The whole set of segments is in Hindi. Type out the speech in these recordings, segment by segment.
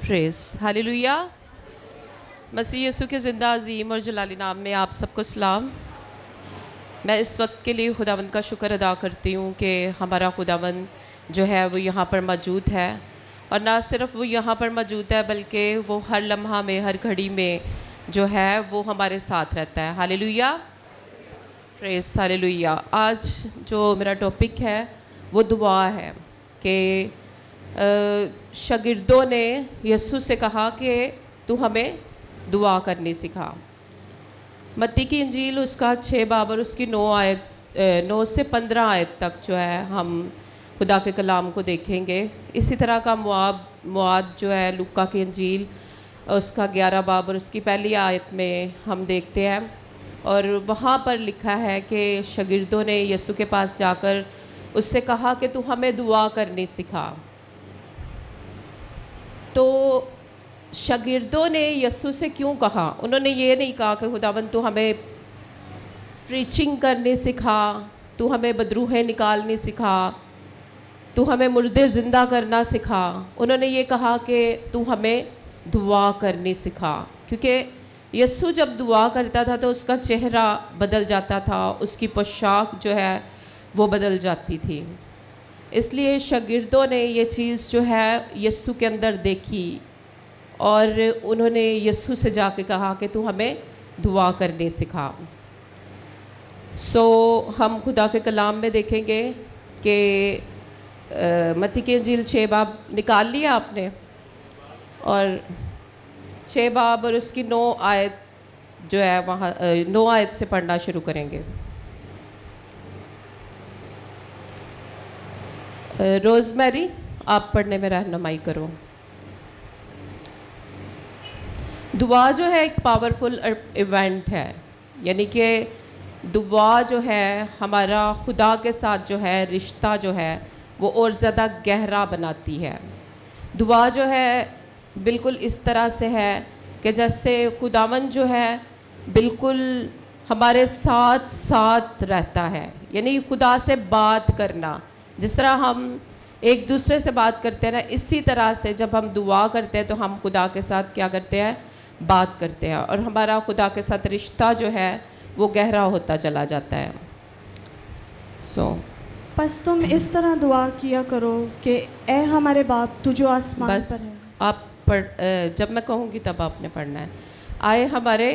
Press hallelujah. मसीह यीशु के ज़िंदा अजीम और जलाली नाम में आप सबको सलाम। मैं इस वक्त के लिए खुदावंद का शुक्र अदा करती हूँ कि हमारा खुदावंद जो है वो यहाँ पर मौजूद है, और ना सिर्फ वो यहाँ पर मौजूद है बल्कि वो हर लम्हा में, हर घड़ी में जो है वो हमारे साथ रहता है। Hallelujah, press hallelujah. आज जो मेरा टॉपिक है वो दुआ है कि शागिर्दों ने यीशु से कहा कि तू हमें दुआ करनी सिखा। मत्ती की इंजील उसका 6 बाब और उसकी 9 से 15 आयत तक जो है हम खुदा के कलाम को देखेंगे। इसी तरह का मुआद जो है लूका की इंजील उसका 11 बाब और उसकी पहली आयत में हम देखते हैं, और वहाँ पर लिखा है कि शागिर्दों ने यीशु के पास जाकर उससे कहा कि तू हमें दुआ करनी सिखा। तो शागिर्दों ने यीशु से क्यों कहा? उन्होंने ये नहीं कहा कि खुदावंद तू हमें प्रीचिंग करनी सिखा, तू हमें बदरूहें निकालनी सिखा, तू हमें मुर्दे ज़िंदा करना सिखा। उन्होंने ये कहा कि तू हमें दुआ करनी सिखा, क्योंकि यीशु जब दुआ करता था तो उसका चेहरा बदल जाता था, उसकी पोशाक जो है वो बदल जाती थी। इसलिए शागिर्दों ने ये चीज़ जो है यीशु के अंदर देखी और उन्होंने यीशु से जाके कहा कि तू हमें दुआ करने सिखा। हम खुदा के कलाम में देखेंगे कि मत्ती की इंजील 6 बाब निकाल लिया आपने, और 6 बाब और उसकी 9 आयत जो है वहाँ 9 आयत से पढ़ना शुरू करेंगे। रोज़मेरी आप पढ़ने में रहनुमाई करो। दुआ जो है एक पावरफुल इवेंट है, यानी कि दुआ जो है हमारा खुदा के साथ जो है रिश्ता जो है वो और ज़्यादा गहरा बनाती है। दुआ जो है बिल्कुल इस तरह से है कि जैसे खुदावंद जो है बिल्कुल हमारे साथ साथ रहता है, यानी खुदा से बात करना। जिस तरह हम एक दूसरे से बात करते हैं ना, इसी तरह से जब हम दुआ करते हैं तो हम खुदा के साथ क्या करते हैं? बात करते हैं, और हमारा खुदा के साथ रिश्ता जो है वो गहरा होता चला जाता है। बस तुम इस तरह दुआ किया करो कि ए हमारे बाप तू जो आसमान बस पर है। आप जब मैं कहूँगी तब आपने पढ़ना है। आए हमारे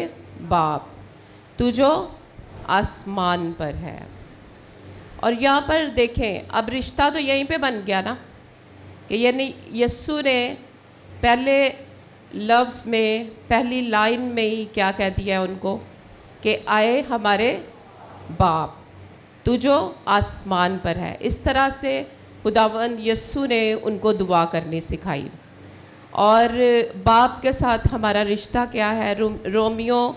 बाप तू जो आसमान पर है। और यहाँ पर देखें, अब रिश्ता तो यहीं पे बन गया ना, कि यानी यीशु ने पहले लफ्ज़ में, पहली लाइन में ही क्या कह दिया उनको कि आए हमारे बाप तू जो आसमान पर है। इस तरह से खुदावंद यीशु ने उनको दुआ करनी सिखाई। और बाप के साथ हमारा रिश्ता क्या है? रोमियो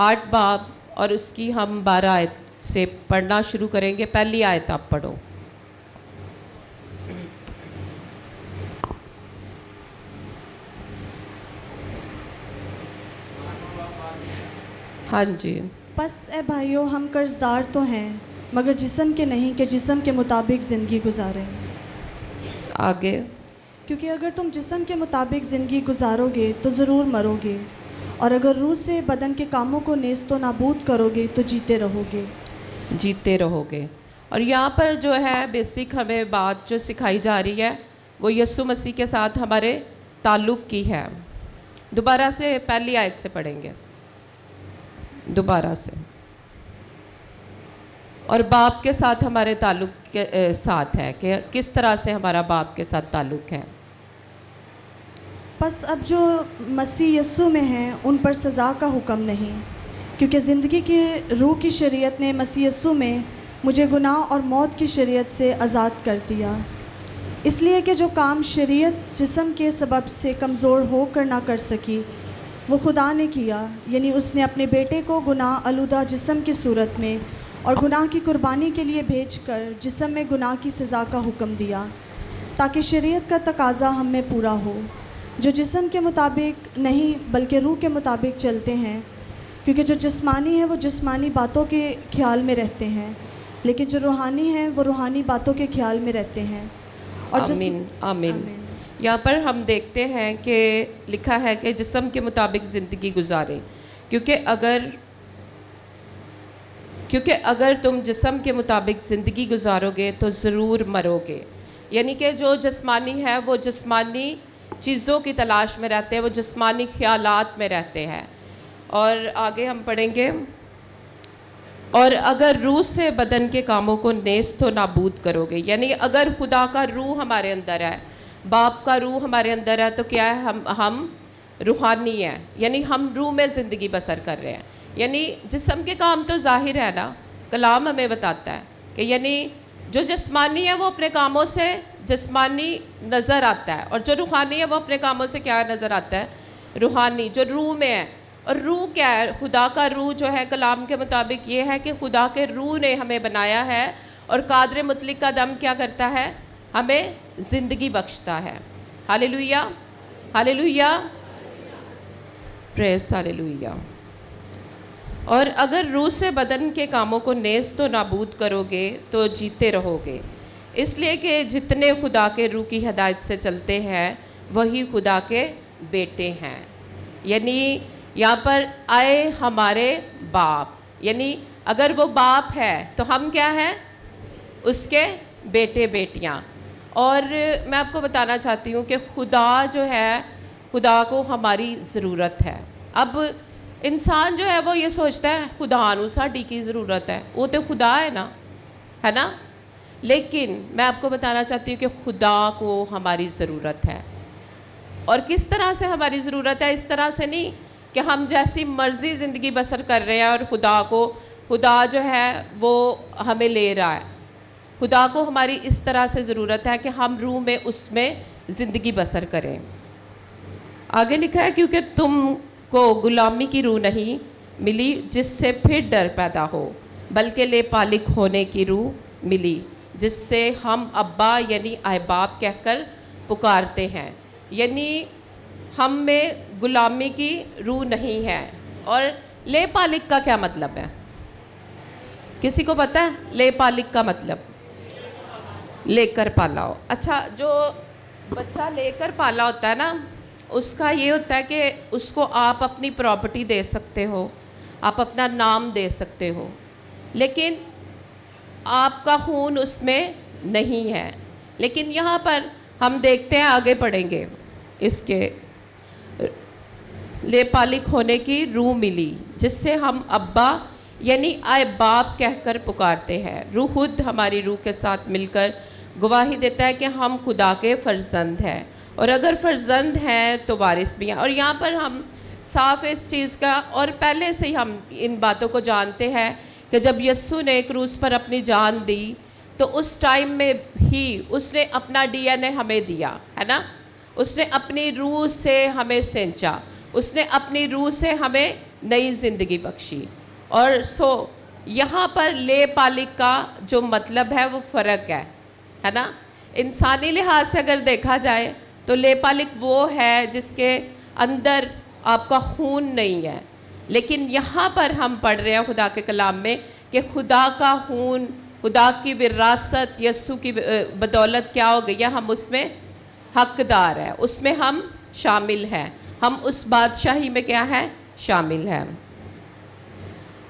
8 बाब और उसकी हम 12 आयत से पढ़ना शुरू करेंगे। पहली आयत आप पढ़ो। हाँ जी। बस ए भाइयों, हम कर्जदार तो हैं मगर जिस्म के नहीं, कि जिस्म के मुताबिक ज़िंदगी गुजारें। आगे। क्योंकि अगर तुम जिस्म के मुताबिक ज़िंदगी गुजारोगे तो ज़रूर मरोगे, और अगर रूह से बदन के कामों को नेस्तो नाबूद करोगे तो जीते रहोगे। और यहाँ पर जो है बेसिक हमें बात जो सिखाई जा रही है वो यीशु मसीह के साथ हमारे ताल्लुक़ की है। दोबारा से पहली आयत से पढ़ेंगे, दोबारा से। और बाप के साथ हमारे ताल्लुक़ के साथ है कि किस तरह से हमारा बाप के साथ ताल्लुक़ है। बस अब जो मसीह यीशु में हैं उन पर सज़ा का हुक्म नहीं, क्योंकि ज़िंदगी की रूह की शरीयत ने मसीह यीशु में मुझे गुनाह और मौत की शरीयत से आज़ाद कर दिया। इसलिए कि जो काम शरीयत जिस्म के सबब से कमज़ोर होकर ना कर सकी वो खुदा ने किया, यानी उसने अपने बेटे को गुनाह आलूदा जिस्म की सूरत में और गुनाह की कुर्बानी के लिए भेजकर जिस्म में गुनाह की सज़ा का हुक्म दिया, ताकि शरीयत का तकाज़ा हम में पूरा हो, जो जिस्म के मुताबिक नहीं बल्कि रूह के मुताबिक चलते हैं। क्योंकि जो जिस्मानी है वो जिस्मानी बातों के ख्याल में रहते हैं, लेकिन जो रूहानी है वो रूहानी बातों के ख्याल में रहते हैं। और आमीन आमीन। यहाँ पर हम देखते हैं कि लिखा है कि जिस्म के मुताबिक ज़िंदगी गुजारें, क्योंकि अगर तुम जिस्म के मुताबिक ज़िंदगी गुजारोगे तो ज़रूर मरोगे। यानी कि जो जिस्मानी है वो जिस्मानी चीज़ों की तलाश में रहते हैं, वो जिस्मानी ख्यालात में रहते हैं। और आगे हम पढ़ेंगे, और अगर रूह से बदन के कामों को नेस्त व नाबूद करोगे, यानी अगर खुदा का रूह हमारे अंदर है, बाप का रूह हमारे अंदर है, तो क्या है, हम रूहानी हैं, यानी हम रूह में ज़िंदगी बसर कर रहे हैं। यानी जिस्म के काम तो जाहिर है ना, कलाम हमें बताता है कि यानी जो जिस्मानी है वो अपने कामों से जिस्मानी नज़र आता है, और जो रूहानी है वो अपने कामों से क्या नज़र आता है, रूहानी, जो रूह में है। और रूह क्या है, खुदा का रूह जो है कलाम के मुताबिक ये है कि खुदा के रूह ने हमें बनाया है, और कादर मुतलक का दम क्या करता है, हमें ज़िंदगी बख्शता है। Hallelujah, hallelujah, praise hallelujah. और अगर रूह से बदन के कामों को नेस्त व नाबूद करोगे तो जीते रहोगे, इसलिए कि जितने खुदा के रूह की हिदायत से चलते हैं वही खुदा के बेटे हैं। यानी यहाँ पर आए हमारे बाप, यानी अगर वो बाप है तो हम क्या हैं, उसके बेटे बेटियाँ। और मैं आपको बताना चाहती हूँ कि खुदा जो है, खुदा को हमारी ज़रूरत है। अब इंसान जो है वो ये सोचता है खुदा नू साडी की ज़रूरत है, वो तो खुदा है ना। लेकिन मैं आपको बताना चाहती हूँ कि खुदा को हमारी ज़रूरत है। और किस तरह से हमारी ज़रूरत है, इस तरह से नहीं कि हम जैसी मर्ज़ी ज़िंदगी बसर कर रहे हैं और खुदा जो है वो हमें ले रहा है। खुदा को हमारी इस तरह से ज़रूरत है कि हम रूह में उसमें ज़िंदगी बसर करें। आगे लिखा है, क्योंकि तुमको गुलामी की रूह नहीं मिली जिससे फिर डर पैदा हो, बल्कि लेपालिक होने की रूह मिली जिससे हम अब्बा यानी अहबाब कहकर पुकारते हैं। यानी हम में गुलामी की रूह नहीं है। और लेपालिक का क्या मतलब है, किसी को पता है? लेपालिक का मतलब लेकर पाला हो। अच्छा, जो बच्चा लेकर पाला होता है ना, उसका ये होता है कि उसको आप अपनी प्रॉपर्टी दे सकते हो, आप अपना नाम दे सकते हो, लेकिन आपका खून उसमें नहीं है। लेकिन यहाँ पर हम देखते हैं, आगे पढ़ेंगे, इसके लेपालिक होने की रूह मिली जिससे हम अब्बा यानी आए बाप कहकर पुकारते हैं। रूह खुद हमारी रूह के साथ मिलकर गवाही देता है कि हम खुदा के फ़र्जंद हैं, और अगर फ़र्जंद हैं तो वारिस भी हैं। और यहाँ पर हम साफ इस चीज़ का, और पहले से ही हम इन बातों को जानते हैं कि जब यस्सु ने क्रूस पर अपनी जान दी तो उस टाइम में ही उसने अपना डीएनए हमें दिया, है ना। उसने अपनी रूह से हमें सेंचा, उसने अपनी रूह से हमें नई ज़िंदगी बख्शी। और यहाँ पर लेपालिक का जो मतलब है वो फ़र्क है ना। इंसानी लिहाज से अगर देखा जाए तो लेपालिक वो है जिसके अंदर आपका खून नहीं है, लेकिन यहाँ पर हम पढ़ रहे हैं खुदा के कलाम में कि खुदा का खून, खुदा की विरासत यस्सु की बदौलत क्या हो गई है, हम उसमें हकदार हैं, उसमें हम शामिल हैं, हम उस बादशाही में क्या है, शामिल हैं।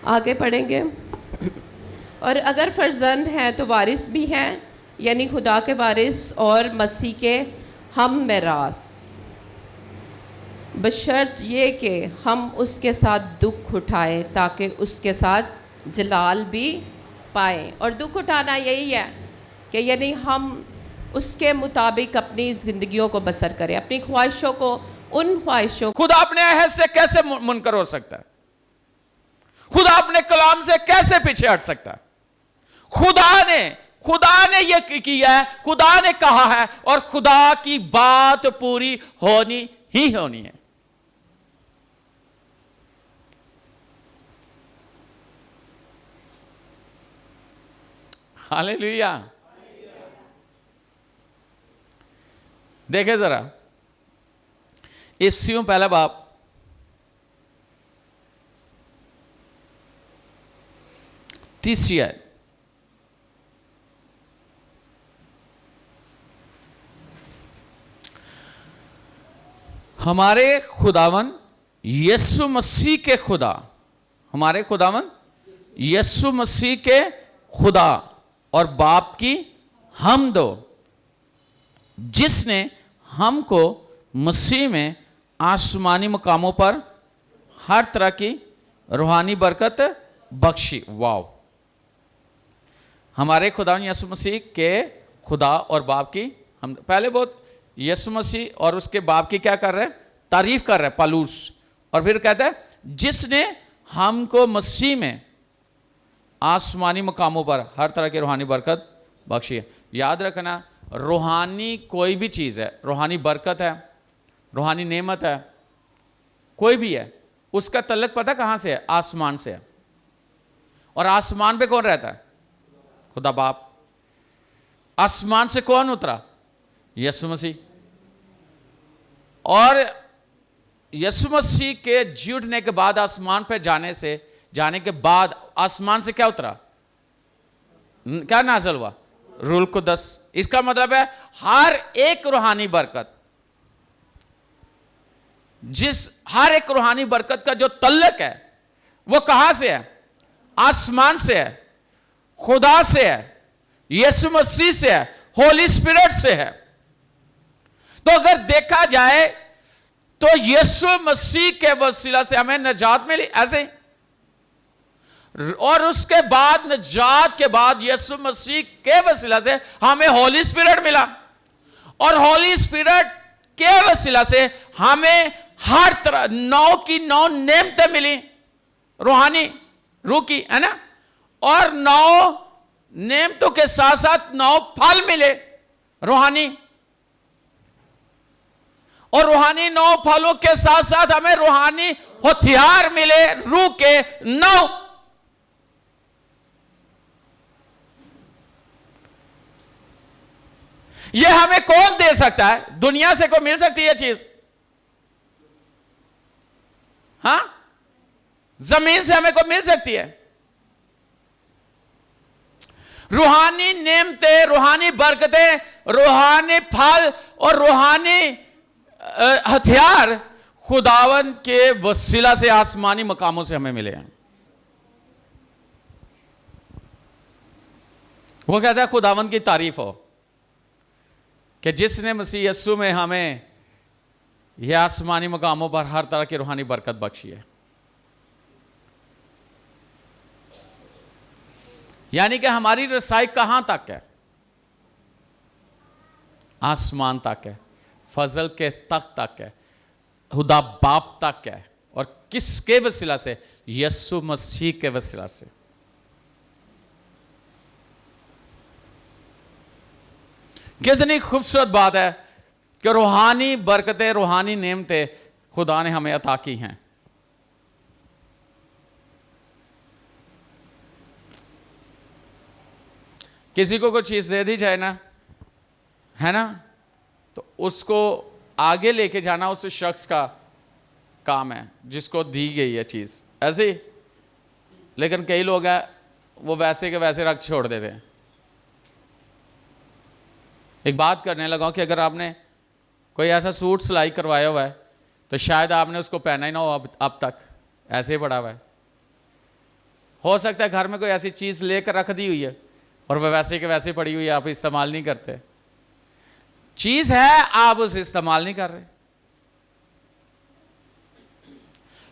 आगे पढ़ेंगे, और अगर फ़र्जंद हैं तो वारिस भी हैं, यानी खुदा के वारिस और मसीह के हम मेरास, बशर्त ये कि हम उसके साथ दुख उठाएं ताकि उसके साथ जलाल भी पाएं। और दुख उठाना यही है कि यानी हम उसके मुताबिक अपनी ज़िंदगियों को बसर करें, अपनी ख्वाहिशों को, उन ख्वाहिशों। खुदा अपने अहद से कैसे मुनकर हो सकता है? खुदा अपने कलाम से कैसे पीछे हट सकता है? खुदा ने यह किया है, खुदा ने कहा है, और खुदा की बात पूरी होनी ही होनी है। हालेलुया। देखे जरा इस्सियों पहला बाप तीसरी आयत। हमारे खुदावन यीशु मसीह के खुदा, हमारे खुदावन यीशु मसीह के खुदा और बाप की हमद हो, जिसने हमको मसीह में आसमानी मकामों पर हर तरह की रूहानी बरकत बख्शी। वाव! हमारे खुदा यीशु मसीह के खुदा और बाप की हम, पहले बहुत यीशु मसीह और उसके बाप की क्या कर रहे हैं? तारीफ कर रहे हैं पौलुस। और फिर कहता है जिसने हमको मसीह में आसमानी मकामों पर हर तरह की रूहानी बरकत बख्शी है। याद रखना, रूहानी कोई भी चीज़ है, रूहानी बरकत है, रूहानी नेमत है, कोई भी है, उसका तल्लक पता कहाँ से है? आसमान से है। और आसमान पे कौन रहता है? खुदा बाप। आसमान से कौन उतरा? यीशु मसीह। और यीशु मसीह के जी उठने के बाद आसमान पे जाने के बाद आसमान से क्या उतरा? क्या नाज़िल हुआ? रूह कुद्दस। इसका मतलब है हर एक रूहानी बरकत, हर एक रूहानी बरकत का जो तल्लक है वो कहां से है? आसमान से है, खुदा से है, यीशु मसीह से है, होली स्पिरिट से है। तो अगर देखा जाए तो यीशु मसीह के वसीला से हमें नजात मिली, ऐसे। और उसके बाद नजात के बाद यीशु मसीह के वसीला से हमें होली स्पिरिट मिला। और होली स्पिरिट के वसीला से हमें हर तरह 9 की 9 नेमतें मिली, रूहानी रूह की, है ना। और 9 नेमतों के साथ साथ 9 फल मिले रूहानी। और रूहानी 9 फलों के साथ साथ हमें रूहानी हथियार मिले, रूह के 9। ये हमें कौन दे सकता है? दुनिया से कोई मिल सकती है चीज? हां, जमीन से हमें कोई मिल सकती है? रूहानी नेमतें, रूहानी बरकतें, रूहानी फल और रूहानी हथियार खुदावन के वसीला से आसमानी मकामों से हमें मिले हैं। वो कहता है खुदावन की तारीफ हो कि जिसने मसीह यीशु में हमें यह आसमानी मकामों पर हर तरह की रूहानी बरकत बख्शी है। यानी कि हमारी रसाई कहां तक है? आसमान तक है, फजल के तक है, खुदा बाप तक है। और किसके वसीला से? यीशु मसीह के वसीला से। कितनी खूबसूरत बात है कि रूहानी बरकतें, रूहानी नेमतें खुदा ने हमें अता की हैं। किसी को कोई चीज दे दी जाए ना, है ना, तो उसको आगे लेके जाना उस शख्स का काम है जिसको दी गई है चीज, ऐसे ही। लेकिन कई लोग हैं वो वैसे के वैसे रख छोड़ देते हैं। एक बात करने लगा कि अगर आपने कोई ऐसा सूट सिलाई करवाया हुआ है तो शायद आपने उसको पहना ही ना हो अब तक, ऐसे ही पड़ा हुआ है। हो सकता है घर में कोई ऐसी चीज लेकर रख दी हुई है और वह वैसे के वैसे पड़ी हुई है, आप इस्तेमाल नहीं करते। चीज है, आप उसे इस्तेमाल नहीं कर रहे।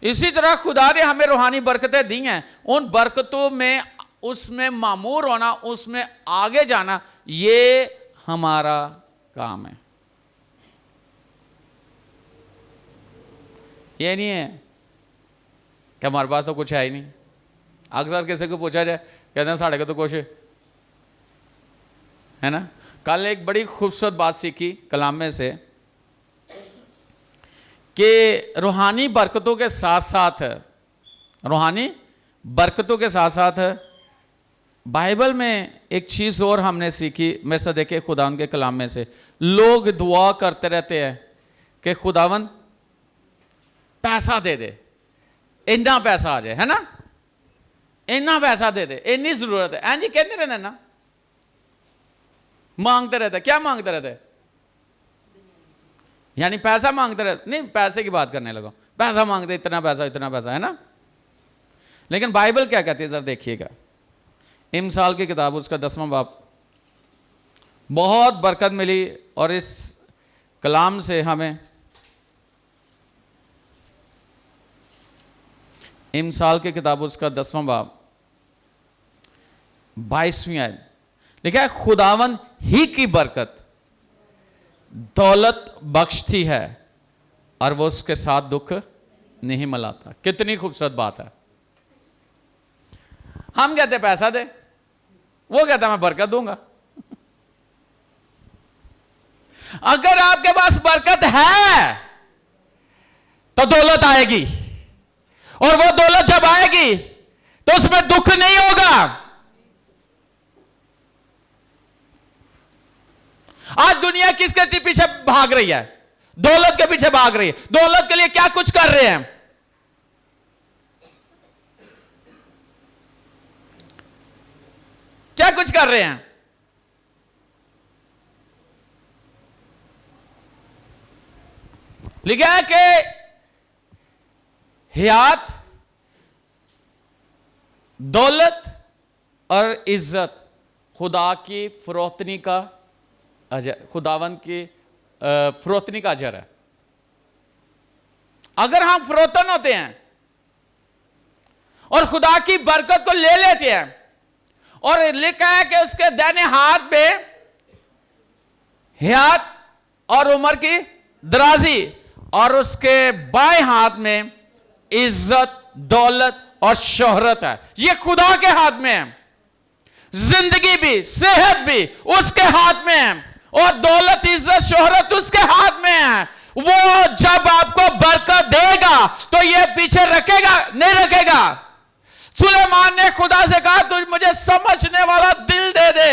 इसी तरह खुदा ने हमें रूहानी बरकतें दी हैं। उन बरकतों में, उसमें मामूर होना, उसमें आगे जाना, ये हमारा काम है। ये नहीं है कि हमारे पास तो कुछ है ही नहीं। अक्सर किसी को पूछा जाए कहते हैं साढ़े को तो कुछ है ना। कल एक बड़ी खूबसूरत बात सीखी कलाम में से कि रूहानी बरकतों के साथ साथ, रूहानी बरकतों के साथ साथ बाइबल में एक चीज़ और हमने सीखी। मेरे से देखे खुदावन के कलाम में से, लोग दुआ करते रहते हैं कि खुदावन पैसा दे दे, इतना पैसा आ जाए, है ना, इतना पैसा दे दे, इतनी जरूरत है, जी कहते रहते ना, मांगते रहते। क्या मांगते रहते? यानी पैसा मांगते रहते, नहीं पैसे की बात करने लगा, पैसा मांगते, इतना पैसा, है ना। लेकिन बाइबल क्या कहती है, जरा देखिएगा। इमसाल की किताब उसका 10वां बाब, बहुत बरकत मिली और इस कलाम से हमें। इमसाल की किताब उसका 10वां बाब 22वीं आयत लिखा है, खुदावन ही की बरकत दौलत बख्शती है और वो उसके साथ दुख नहीं मिलाता। कितनी खूबसूरत बात है। हम कहते पैसा दे, वो कहता मैं बरकत दूंगा। अगर आपके पास बरकत है तो दौलत आएगी, और वो दौलत जब आएगी तो उसमें दुख नहीं होगा। आज दुनिया किसके पीछे भाग रही है? दौलत के पीछे भाग रही है। दौलत के लिए क्या कुछ कर रहे हैं? क्या कुछ कर रहे हैं? लिखा है कि हयात, दौलत और इज्जत खुदा की फरोख्तनी का अजर, खुदावन की फरोख्तनी का अजर है। अगर हम फरोख्तन होते हैं और खुदा की बरकत को ले लेते हैं, और लिखा है कि उसके दाहिने हाथ पे हयात और उम्र की दराजी, और उसके बाएं हाथ में इज्जत, दौलत और शोहरत है। ये खुदा के हाथ में है। जिंदगी भी, सेहत भी उसके हाथ में है, और दौलत, इज्जत, शोहरत उसके हाथ में है। वो जब आपको बरकत देगा तो ये पीछे रखेगा नहीं रखेगा। सुलेमान ने खुदा से कहा, तू मुझे समझने वाला दिल दे दे।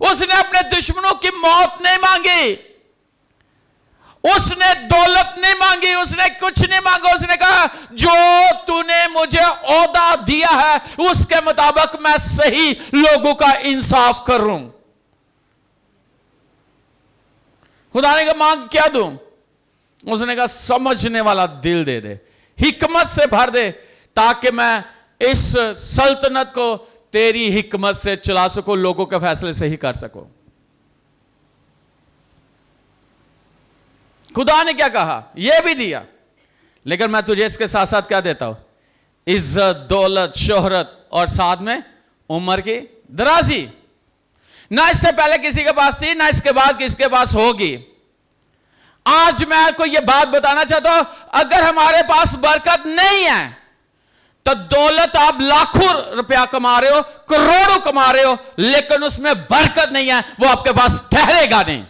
उसने अपने दुश्मनों की मौत नहीं मांगी, उसने दौलत नहीं मांगी, उसने कुछ नहीं मांगा। उसने कहा, जो तूने मुझे ओहदा दिया है उसके मुताबिक मैं सही लोगों का इंसाफ करूं। खुदा ने कहा, मांग क्या दूं? उसने कहा, समझने वाला दिल दे दे, हिकमत से भर दे, ताकि मैं इस सल्तनत को तेरी हिकमत से चला सकूं, लोगों के फैसले से ही कर सकूं। खुदा ने क्या कहा? यह भी दिया, लेकिन मैं तुझे इसके साथ साथ क्या देता हूं? इज्जत, दौलत, शोहरत, और साथ में उम्र की दराजी। ना इससे पहले किसी के पास थी, ना इसके बाद किसके पास होगी। आज मैं आपको यह बात बताना चाहता हूं, अगर हमारे पास बरकत नहीं है तो दौलत आप लाखों रुपया कमा रहे हो, करोड़ों कमा रहे हो, लेकिन उसमें बरकत नहीं है, वो आपके पास ठहरेगा नहीं।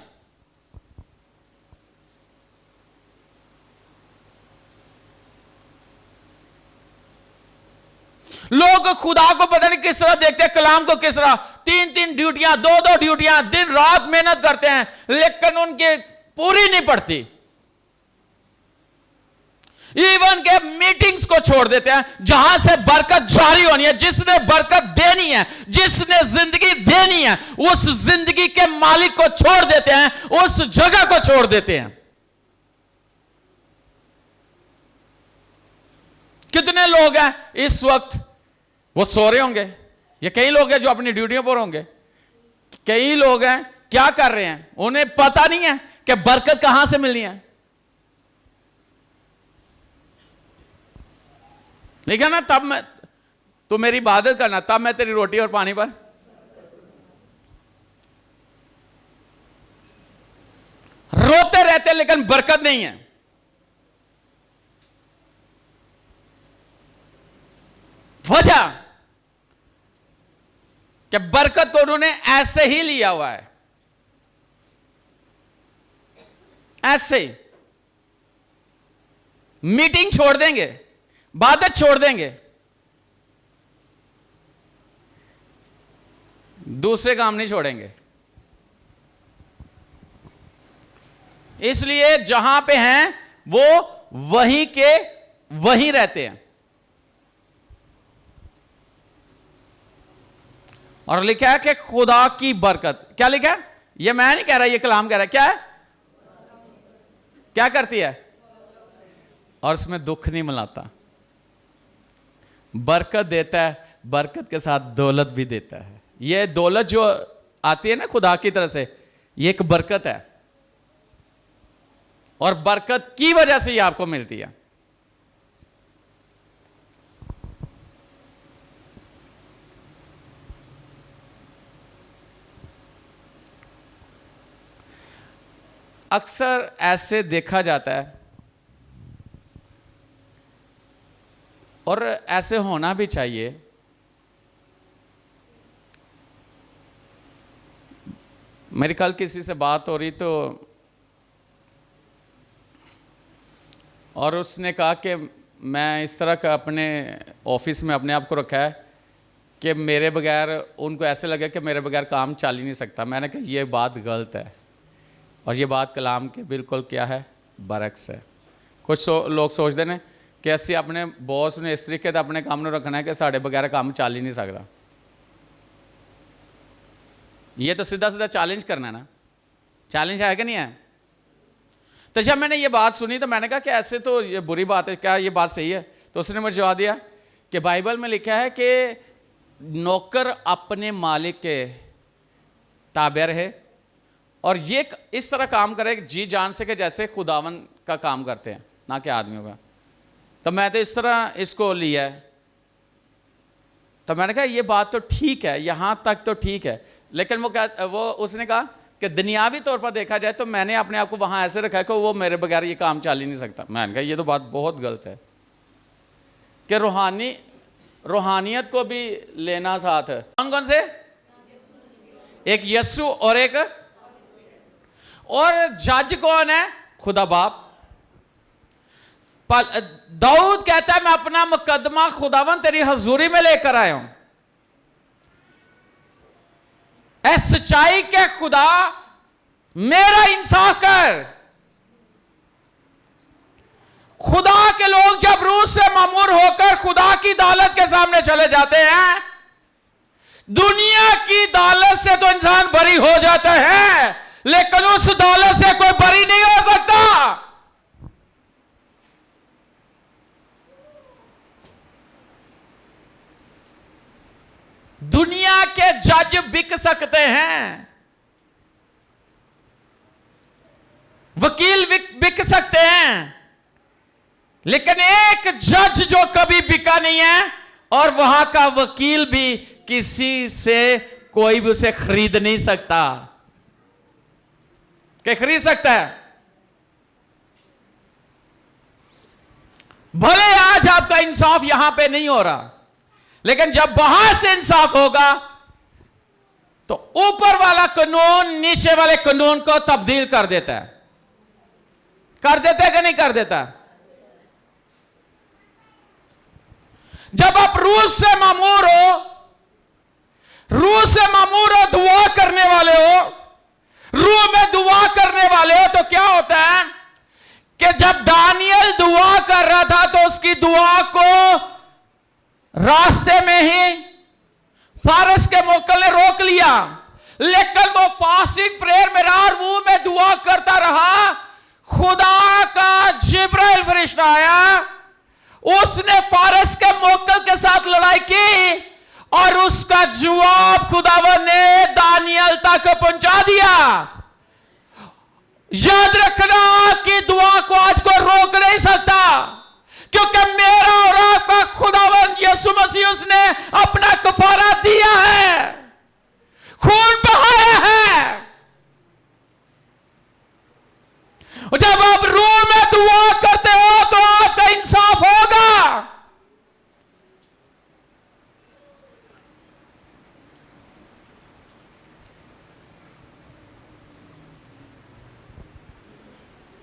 लोग खुदा को पता नहीं किस तरह देखते हैं, कलाम को किस तरह, 3-3 ड्यूटियां, 2-2 ड्यूटियां, दिन रात मेहनत करते हैं, लेकिन उनकी पूरी नहीं पड़ती। इवन के मीटिंग्स को छोड़ देते हैं जहां से बरकत जारी होनी है। जिसने बरकत देनी है, जिसने जिंदगी देनी है, उस जिंदगी के मालिक को छोड़ देते हैं, उस जगह को छोड़ देते हैं। कितने लोग हैं इस वक्त, वो सो रहे होंगे, ये कई लोग हैं जो अपनी ड्यूटियों पर होंगे, कई लोग हैं क्या कर रहे हैं, उन्हें पता नहीं है कि बरकत कहां से मिलनी है। लेकिन ना, तब मैं तू मेरी इबादत करना, तब मैं तेरी रोटी और पानी पर रोते रहते, लेकिन बरकत नहीं है। वजह कि बरकत को उन्होंने ऐसे ही लिया हुआ है, ऐसे ही। मीटिंग छोड़ देंगे, इबादत छोड़ देंगे, दूसरे काम नहीं छोड़ेंगे। इसलिए जहां पे हैं वो वहीं के वहीं रहते हैं। और लिखा है कि खुदा की बरकत, क्या लिखा है? ये मैं नहीं कह रहा, ये कलाम कह रहा है। क्या है? क्या करती है, और उसमें दुख नहीं मिलाता। बरकत देता है, बरकत के साथ दौलत भी देता है। ये दौलत जो आती है ना खुदा की तरफ से, ये एक बरकत है, और बरकत की वजह से ये आपको मिलती है। अक्सर ऐसे देखा जाता है, और ऐसे होना भी चाहिए। मेरी कल किसी से बात हो रही तो, और उसने कहा कि मैं इस तरह का अपने ऑफिस में अपने आप को रखा है कि मेरे बगैर, उनको ऐसे लगे कि मेरे बगैर काम चल ही नहीं सकता। मैंने कहा ये बात गलत है, और ये बात कलाम के बिल्कुल क्या है, बरक्स है। कुछ लोग सोचते हैं कि असं अपने बॉस ने इस तरीके से अपने काम में रखना है कि साढ़े बगैर काम चल ही नहीं सकता। ये तो सीधा सीधा चैलेंज करना है ना, चैलेंज है कि नहीं है? तो जब मैंने ये बात सुनी तो मैंने कहा कि ऐसे तो ये बुरी बात है, क्या ये बात सही है? तो उसने मुझे जवाब दिया कि बाइबल में लिखा है कि नौकर अपने मालिक के ताबे रहे, और ये इस तरह काम करे जी जान से कि जैसे खुदावन का काम करते हैं, ना कि आदमियों का। तो मैं तो इस तरह इसको लिया है। तो मैंने कहा ये बात तो ठीक है, यहां तक तो ठीक है, लेकिन उसने कहा कि दुनियावी तौर पर देखा जाए तो मैंने अपने आप को वहां ऐसे रखा है कि वो मेरे बगैर ये काम चल ही नहीं सकता। मैंने कहा ये तो बात बहुत गलत है कि रूहानियत को भी लेना साथ है। कौन कौन से? एक यीशु और एक, और जज कौन है? खुदा बाप। दाऊद कहता है मैं अपना मुकदमा खुदावन तेरी हजूरी में लेकर आया हूं। ऐ सच्चाई के खुदा मेरा इंसाफ कर। खुदा के लोग जब रूह से मामूर होकर खुदा की अदालत के सामने चले जाते हैं, दुनिया की अदालत से तो इंसान बरी हो जाता है, लेकिन उस अदालत से कोई बरी नहीं हो सकता। दुनिया के जज बिक सकते हैं, वकील बिक सकते हैं, लेकिन एक जज जो कभी बिका नहीं है, और वहां का वकील भी किसी से कोई भी उसे खरीद नहीं सकता। क्या खरीद सकता है? भले आज आपका इंसाफ यहां पे नहीं हो रहा, लेकिन जब वहां से इंसाफ होगा तो ऊपर वाला कानून नीचे वाले कानून को तब्दील कर देता है। कर देता है कि नहीं कर देता? जब आप रूह से मामूर हो, दुआ करने वाले हो, रूह में दुआ करने वाले हो, तो क्या होता है कि जब दानियल दुआ कर रहा था तो उसकी दुआ को रास्ते में ही फारस के मोकल ने रोक लिया, लेकिन वो फास्टिंग प्रेयर में रूह में दुआ करता रहा। खुदा का जिब्राइल फरिश्ता आया, उसने फारस के मोकल के साथ लड़ाई की, और उसका जवाब खुदावन ने दानियल तक पहुंचा दिया। याद रखना कि दुआ को आज कोई रोक नहीं सकता, क्योंकि मेरा और आपका खुदावन यीशु मसीह उसने अपना कफारा दिया है, खून बहाया है। जब आप रूह में दुआ करते हो तो आपका इंसाफ होगा।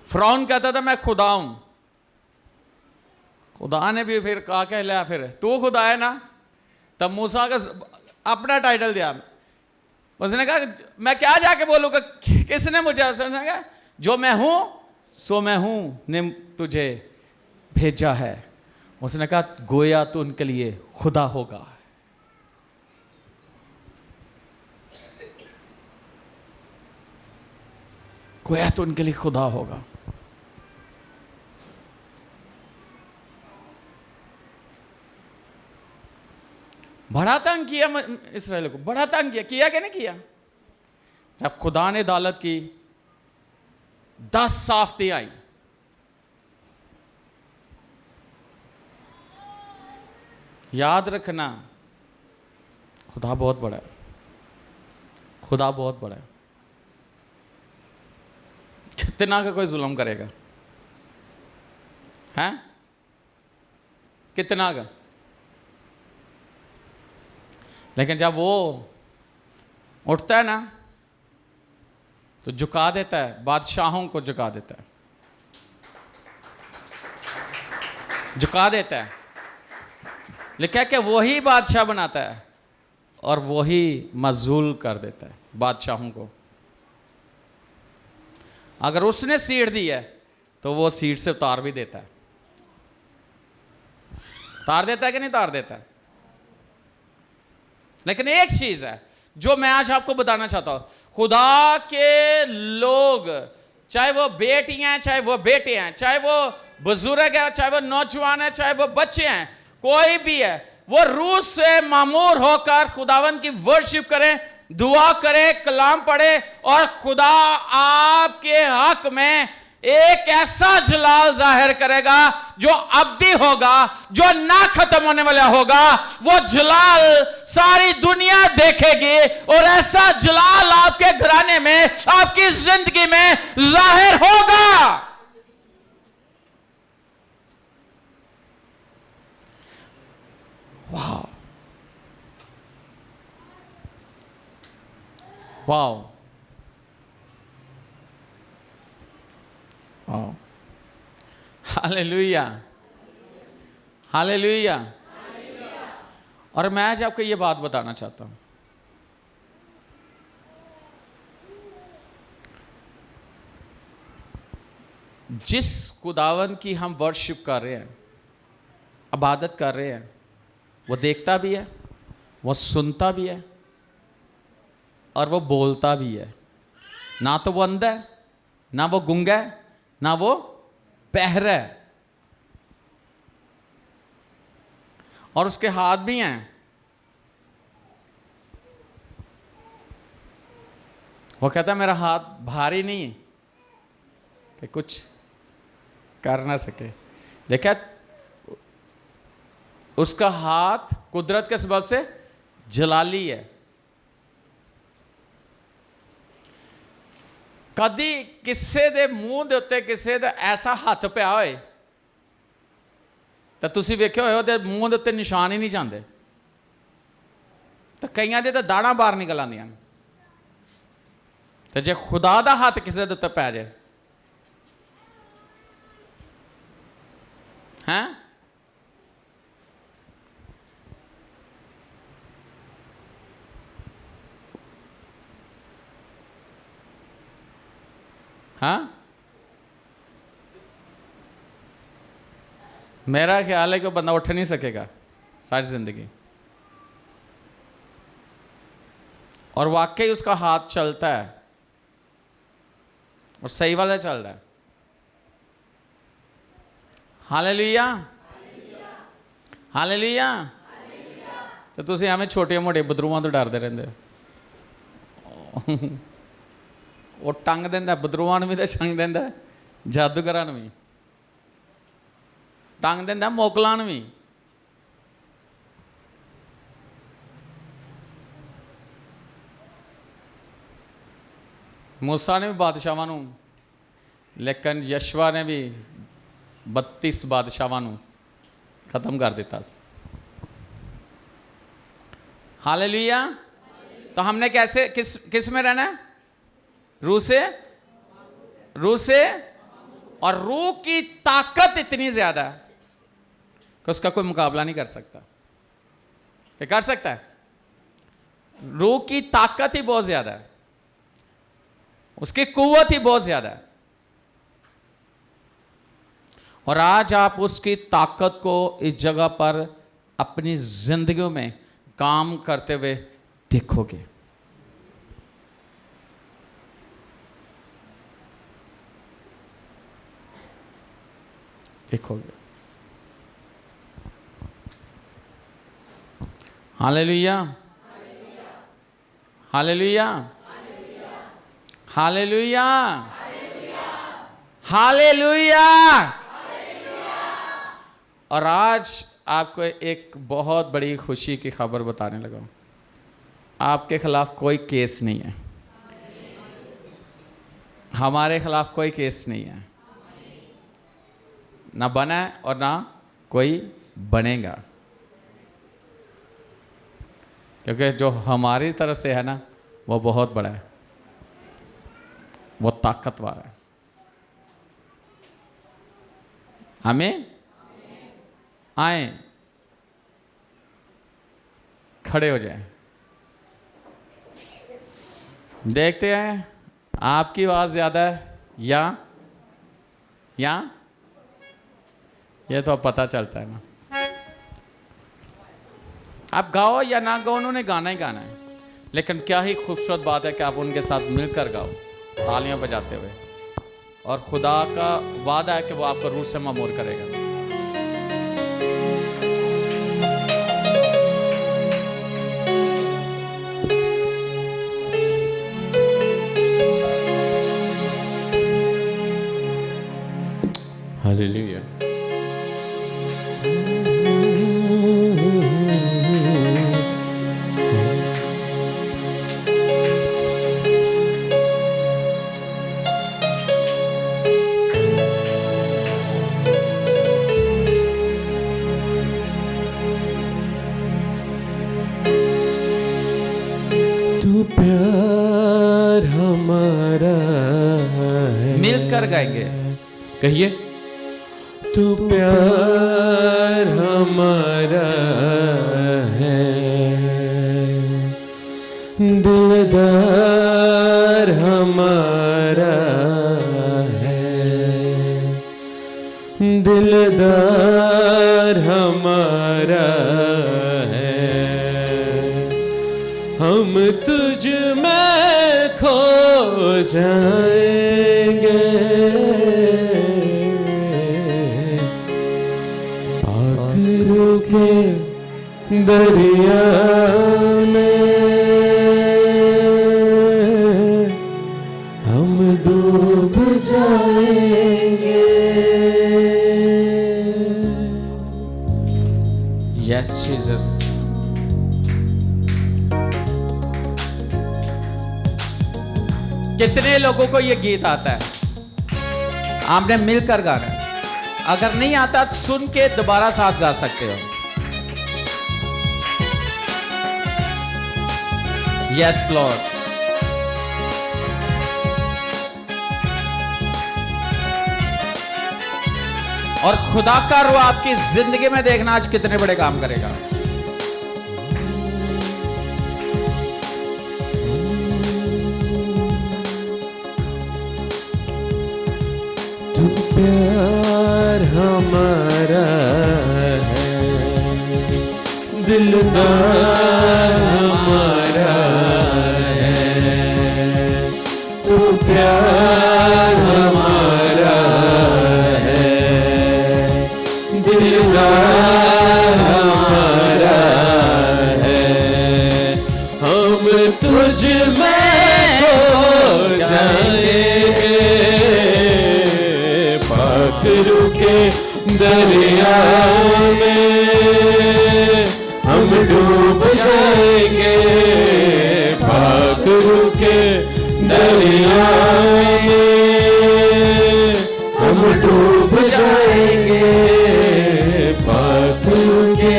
फिरौन कहता था मैं खुदा हूं। खुदा ने भी फिर कहा कह लिया, फिर तू खुदा है ना? तब मूसा का अपना टाइटल दिया। उसने कहा मैं क्या जाके बोलूंगा, किसने मुझे? उसने कहा जो मैं हूं सो मैं हूं ने तुझे भेजा है। उसने कहा गोया तो उनके लिए खुदा होगा। गोया तो उनके लिए खुदा होगा। बड़ा तंग किया इसराइल को, बड़ा तंग किया कि नहीं किया? जब खुदा ने अदालत की, 10 साफ्तें आई, याद रखना खुदा बहुत बड़ा है, खुदा बहुत बड़ा है। कितना का कोई जुल्म करेगा, हैं? कितना का? लेकिन जब वो उठता है ना तो झुका देता है, बादशाहों को झुका देता है, झुका देता है। लिखा है कि वही बादशाह बनाता है और वही मजूल कर देता है बादशाहों को। अगर उसने सीट दी है तो वो सीट से उतार भी देता है। उतार देता है कि नहीं उतार देता है? लेकिन एक चीज है जो मैं आज आपको बताना चाहता हूं, खुदा के लोग, चाहे वो बेटियां हैं, चाहे वो बेटे हैं, चाहे वो बुजुर्ग है, चाहे वो नौजवान है, चाहे वो बच्चे हैं, कोई भी है, वो रूह से मामूर होकर खुदावन की वर्शिप करें, दुआ करे, कलाम पढ़े, और खुदा आपके हक में एक ऐसा जलाल जाहिर करेगा जो अब्दी होगा, जो ना खत्म होने वाला होगा। वो जलाल सारी दुनिया देखेगी और ऐसा जलाल आपके घराने में, आपकी जिंदगी में जाहिर होगा। वाह वाह वाह, हालेलुया हालेलुया। और मैं आज आपको ये बात बताना चाहता हूं, जिस खुदावन की हम वर्शिप कर रहे हैं, इबादत कर रहे हैं, वो देखता भी है, वो सुनता भी है और वो बोलता भी है। ना तो वो अंधा है, ना वो गूंगा है, ना वो बहरा है, और उसके हाथ भी हैं। वो कहता है मेरा हाथ भारी नहीं कि कुछ कर ना सके। देखा, उसका हाथ कुदरत के सबब से जलाली है। कदी किसे दे मूँह दे उत्ते किसे दे ऐसा हथ पिया होए तो तुसी वेखे होए ओहदे मूँह दे उत्ते निशान ही नहीं जाते, तो कईयां दे तो दाढ़ां बाहर निकल आंदियां। तो जे खुदा दा हथ किसे दे उत्ते पै जाए, हैं? हाँ, मेरा ख्याल है कि बंदा उठ नहीं सकेगा सारी जिंदगी। और वाकई उसका हाथ चलता है और सही वाला चल रहा है। Hallelujah hallelujah. तो तुम एवं छोटे मोटे बदरूआं तो डरते रहते हो। वो टंग देंदा बदरूआं भी, तो छंग देंदा जादूगरां भी, टंग देंदा मोकलां भी। मूसा ने भी बादशाहां नूं, लेकिन यशवा ने भी 32 बादशाहां नूं खत्म कर दिता। हालेलुया। तो हमने कैसे किस में रहना है? रूह से, और रूह की ताकत इतनी ज्यादा है कि उसका कोई मुकाबला नहीं कर सकता। क्या कर सकता है? रूह की ताकत ही बहुत ज्यादा है, उसकी कुव्वत ही बहुत ज्यादा है। और आज आप उसकी ताकत को इस जगह पर अपनी जिंदगियों में काम करते हुए देखोगे। देखोगे। Hallelujah, hallelujah, hallelujah, hallelujah. और आज आपको एक बहुत बड़ी खुशी की खबर बताने लगा हूं। आपके खिलाफ कोई केस नहीं है, हमारे खिलाफ कोई केस नहीं है, ना बना है और ना कोई बनेगा, क्योंकि जो हमारी तरफ से है ना वो बहुत बड़ा है, वो ताकतवर है। हमें आए, खड़े हो जाए, देखते हैं आपकी आवाज ज्यादा है या ये तो अब पता चलता है ना। आप गाओ या ना गाओ, उन्होंने गाना ही गाना है, लेकिन क्या ही खूबसूरत बात है कि आप उनके साथ मिलकर गाओ तालियां बजाते हुए, और खुदा का वादा है कि वो आपको रूह से मामूर करेगा। हालेलुया। तू प्यार हमारा है। मिलकर गाएंगे, कहिए, तू प्यार हमारा है, दिलदार हमारा है, दिलदार हमारा है। हम तुझ में खो जाएंगे, पाखरों के दरिया में हम डूब जाएंगे। Yes Jesus. कितने लोगों को ये गीत आता है? आपने मिलकर गाना है। अगर नहीं आता सुन के दोबारा साथ गा सकते हो। Yes Lord. और खुदा का रूह आपकी जिंदगी में देखना आज कितने बड़े काम करेगा। तू प्यार हमारा है, दिलदार हमारा है, तू प्यार हमारा है, दिलदार हमारा है। हम तुझ में खो जाएंगे, पाखरू के दरिया में हम डूब जाएंगे, पाखरू के दरिया में हम डूब जाएंगे, पाखरू के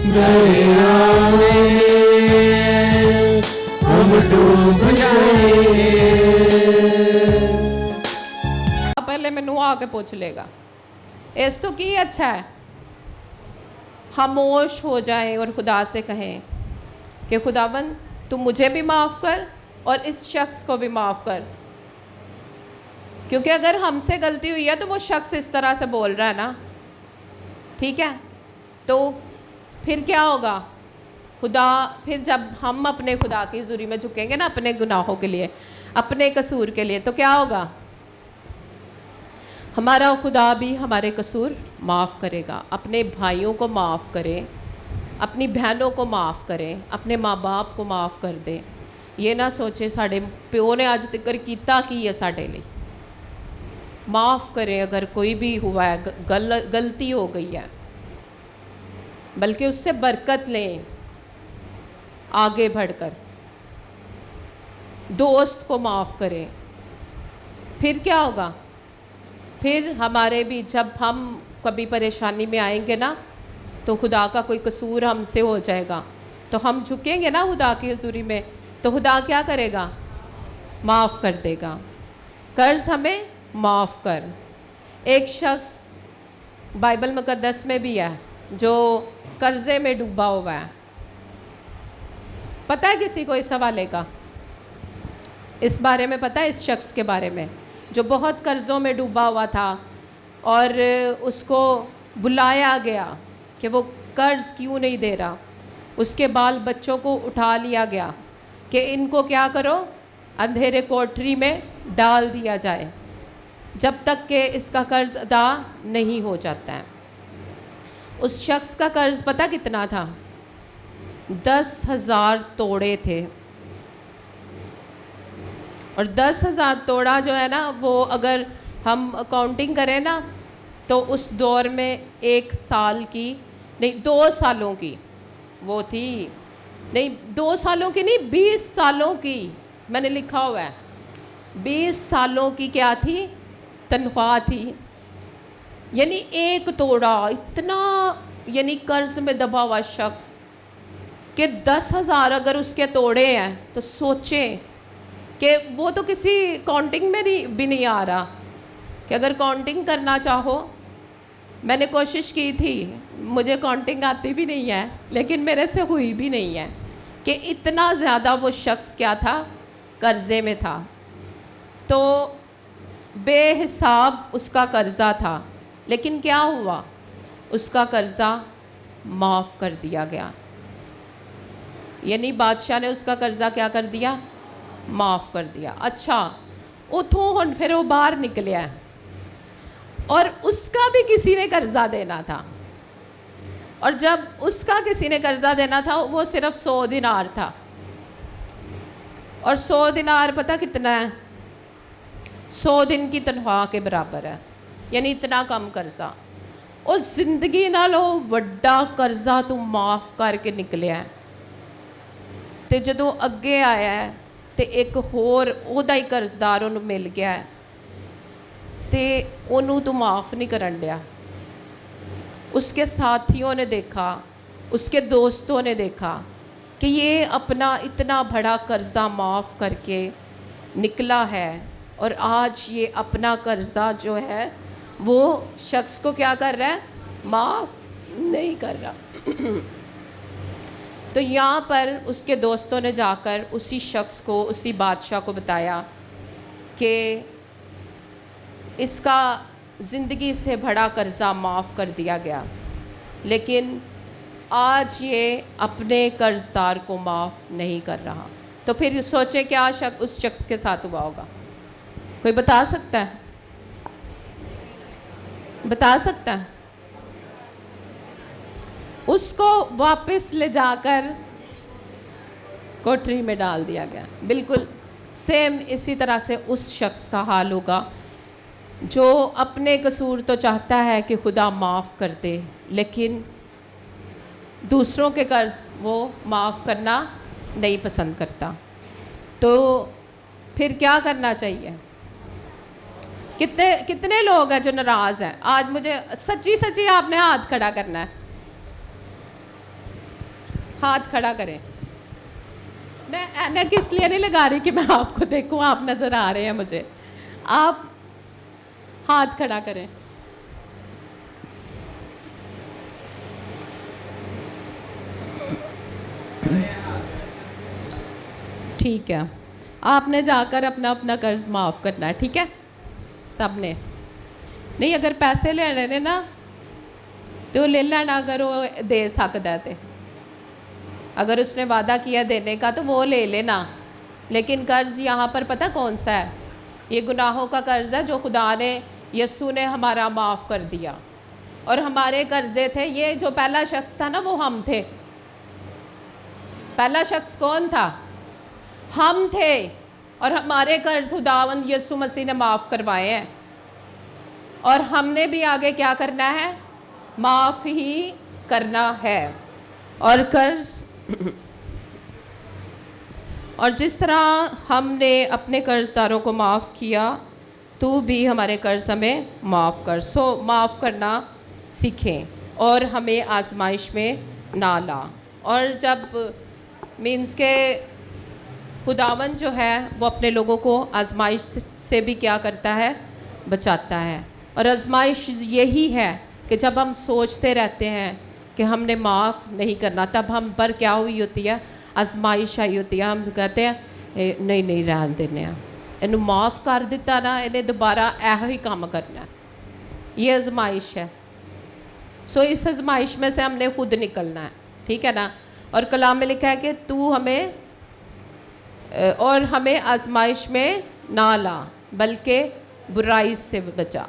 दरिया में हम डूब जाएंगे। पहले मैनू आके पूछ लेगा, इस तो की अच्छा है खामोश हो जाए और खुदा से कहें कि खुदावन तू मुझे भी माफ़ कर और इस शख्स को भी माफ़ कर, क्योंकि अगर हमसे गलती हुई है तो वो शख्स इस तरह से बोल रहा है ना, ठीक है, तो फिर क्या होगा? खुदा फिर जब हम अपने खुदा की हुज़ूरी में झुकेंगे ना अपने गुनाहों के लिए, अपने कसूर के लिए, तो क्या होगा? हमारा खुदा भी हमारे कसूर माफ़ करेगा। अपने भाइयों को माफ़ करें, अपनी बहनों को माफ़ करें, अपने माँ बाप को माफ़ कर दें। ये ना सोचे साढ़े प्यो ने अज तक कीता की है साढ़े लिए। माफ़ करें अगर कोई भी हुआ है, गलती हो गई है, बल्कि उससे बरकत लें आगे बढ़कर। दोस्त को माफ़ करें। फिर क्या होगा? फिर हमारे भी जब हम कभी परेशानी में आएंगे ना, तो खुदा का कोई कसूर हमसे हो जाएगा, तो हम झुकेंगे ना खुदा की हजूरी में, तो खुदा क्या करेगा? माफ़ कर देगा। कर्ज हमें माफ़ कर। एक शख्स बाइबल मुकद्दस में भी है जो कर्ज़े में डूबा हुआ है। पता है किसी को इस हवाले का? इस बारे में पता है? इस शख्स के बारे में जो बहुत कर्ज़ों में डूबा हुआ था और उसको बुलाया गया कि वो कर्ज़ क्यों नहीं दे रहा। उसके बाल बच्चों को उठा लिया गया कि इनको क्या करो, अंधेरे कोठरी में डाल दिया जाए जब तक कि इसका कर्ज़ अदा नहीं हो जाता है। उस शख्स का कर्ज़ पता कितना था? 10,000 तोड़े थे। और 10,000 तोड़ा जो है ना, वो अगर हम अकाउंटिंग करें ना, तो उस दौर में 1 साल की नहीं, 2 सालों की वो थी। नहीं, 2 सालों की नहीं, 20 सालों की मैंने लिखा हुआ है। 20 सालों की क्या थी? तनख्वाह थी। यानी 1 तोड़ा। इतना यानी कर्ज में दबा हुआ शख्स कि 10,000 अगर उसके तोड़े हैं, तो सोचें कि वो तो किसी काउंटिंग में भी नहीं आ रहा कि अगर काउंटिंग करना चाहो। मैंने कोशिश की थी, मुझे काउंटिंग आती भी नहीं है, लेकिन मेरे से हुई भी नहीं है कि इतना ज़्यादा वो शख्स क्या था? कर्ज़े में था। तो बेहिसाब उसका कर्ज़ा था, लेकिन क्या हुआ? उसका कर्ज़ा माफ़ कर दिया गया। यानी बादशाह ने उसका कर्ज़ा क्या कर दिया? माफ़ कर दिया। अच्छा, उतों हुण फिर वो बाहर निकलिया और उसका भी किसी ने कर्ज़ा देना था। और जब उसका किसी ने कर्ज़ा देना था, वो सिर्फ 100 दिनार था। और 100 दिनार पता कितना है? 100 दिन की तनख्वाह के बराबर है। यानी इतना कम कर्ज़ा। उस जिंदगी नालों वड्डा कर्ज़ा तू माफ़ करके निकलिया है। तो जदों अगे आया है तो एक होर ओदा ही कर्जदार उन्होंने मिल गया है, तो उन्होंने तू माफ़ नहीं करन दिया। उसके साथियों ने देखा, उसके दोस्तों ने देखा कि ये अपना इतना बड़ा कर्ज़ा माफ़ करके निकला है, और आज ये अपना कर्ज़ा जो है वो शख्स को क्या कर रहा है? माफ़ नहीं कर रहा। तो यहाँ पर उसके दोस्तों ने जाकर उसी शख्स को, उसी बादशाह को बताया कि इसका ज़िंदगी से बड़ा कर्ज़ा माफ़ कर दिया गया, लेकिन आज ये अपने कर्जदार को माफ़ नहीं कर रहा। तो फिर सोचे क्या उस शख्स के साथ हुआ होगा? कोई बता सकता है? बता सकता है? उसको वापस ले जाकर कोठरी में डाल दिया गया। बिल्कुल सेम इसी तरह से उस शख्स का हाल होगा जो अपने कसूर तो चाहता है कि खुदा माफ़ कर दे, लेकिन दूसरों के कर्ज वो माफ़ करना नहीं पसंद करता। तो फिर क्या करना चाहिए? कितने लोग हैं जो नाराज़ हैं? आज मुझे सच्ची सच्ची आपने हाथ खड़ा करना है। हाथ खड़ा करें। मैं ऐनक इसलिए नहीं लगा रही कि मैं आपको देखूं, आप नज़र आ रहे हैं मुझे। आप हाथ खड़ा करें। ठीक है, आपने जाकर अपना अपना कर्ज माफ़ करना है। ठीक है, सब ने नहीं, अगर पैसे लेने ने ना तो ले लेना, अगर वो दे सकता है तो। अगर उसने वादा किया देने का तो वो ले लेना, लेकिन कर्ज़ यहाँ पर पता कौन सा है? ये गुनाहों का कर्ज़ है जो खुदा ने, यस्सु ने हमारा माफ़ कर दिया। और हमारे कर्ज़े थे, ये जो पहला शख्स था ना वो हम थे, पहला शख्स कौन था? हम थे, और हमारे कर्ज खुदावंद यीशु मसीह ने माफ़ करवाए हैं, और हमने भी आगे क्या करना है? माफ़ ही करना है। और कर्ज और जिस तरह हमने अपने कर्जदारों को माफ़ किया, तू भी हमारे कर्ज हमें माफ़ कर। सो माफ़ करना सीखें और हमें आजमाइश में ना ला। और जब मीन्स के खुदावन जो है वो अपने लोगों को आजमाइश से भी क्या करता है? बचाता है। और आजमाइश यही है कि जब हम सोचते रहते हैं कि हमने माफ़ नहीं करना, तब हम पर क्या हुई होती है? आजमाइश आई होती है। हम कहते हैं नहीं नहीं रहन देने, इन्हें माफ़ कर दिता ना, इन्हें दोबारा ऐहो ही काम करना है। ये आजमाइश है। सो इस आजमाइश में से हमने खुद निकलना है, ठीक है ना। और कलाम में लिखा है कि तू हमें और हमें आजमाइश में ना ला, बल्कि बुराई से बचा।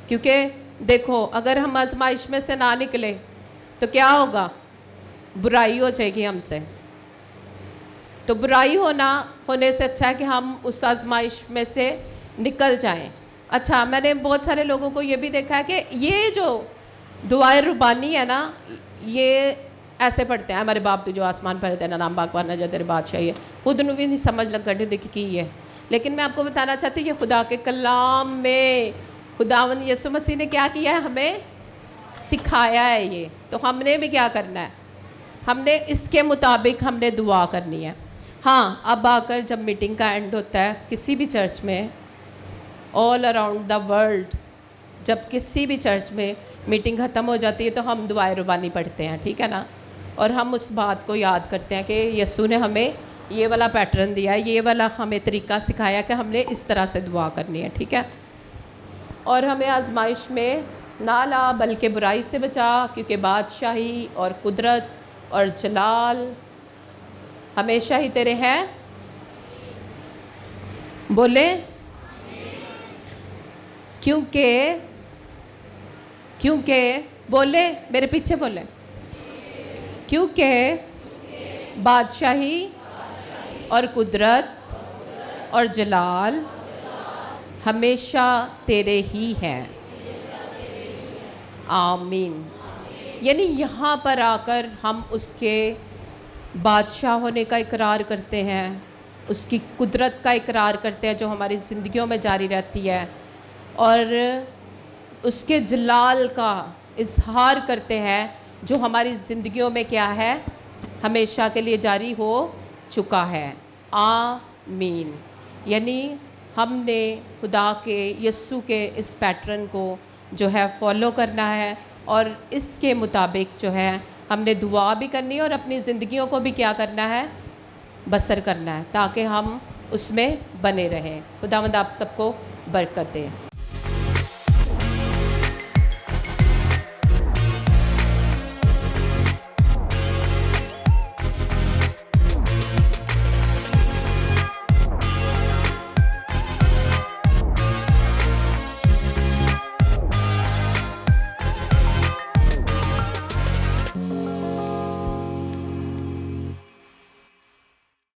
क्योंकि देखो, अगर हम आजमाइश में से ना निकले तो क्या होगा? बुराई हो जाएगी हमसे। तो बुराई होने से अच्छा है कि हम उस आजमाइश में से निकल जाएं। अच्छा, मैंने बहुत सारे लोगों को ये भी देखा है कि ये जो दुआए रुबानी है ना, ये ऐसे पढ़ते हैं, हमारे बाप जो आसमान पर रहते हैं, नाम बागबान है जो तेरे बादशाही है, खुद ਨੂੰ भी नहीं समझ लग गए देखी की है। लेकिन मैं आपको बताना चाहती हूँ, ये खुदा के कलाम में खुदावंद यीशु मसीह ने क्या किया है? हमें सिखाया है ये। तो हमने भी क्या करना है? हमने इसके मुताबिक हमने दुआ करनी है। हाँ, अब आकर जब मीटिंग का एंड होता है किसी भी चर्च में, ऑल अराउंड द वर्ल्ड, जब किसी भी चर्च में मीटिंग ख़त्म हो जाती है तो हम दुआए रुबानी पढ़ते हैं, ठीक है ना। और हम उस बात को याद करते हैं कि यीशु ने हमें ये वाला पैटर्न दिया है, ये वाला हमें तरीका सिखाया कि हमने इस तरह से दुआ करनी है, ठीक है। और हमें आजमाइश में ना ला, बल्कि बुराई से बचा, क्योंकि बादशाही और कुदरत और जलाल हमेशा ही तेरे हैं। बोले, क्योंकि बोले, मेरे पीछे बोले, क्योंकि बादशाही और कुदरत और जलाल हमेशा तेरे ही हैं। आमीन। यानी यहाँ पर आकर हम उसके बादशाह होने का इकरार करते हैं, उसकी कुदरत का इकरार करते हैं जो हमारी ज़िंदगियों में जारी रहती है, और उसके जलाल का इजहार करते हैं जो हमारी ज़िंदगियों में क्या है? हमेशा के लिए जारी हो चुका है। आमीन। यानी हमने खुदा के यीशु के इस पैटर्न को जो है फॉलो करना है, और इसके मुताबिक जो है हमने दुआ भी करनी है और अपनी ज़िंदगियों को भी क्या करना है? बसर करना है, ताकि हम उसमें बने रहें। खुदावंद आप सबको बरकत दे।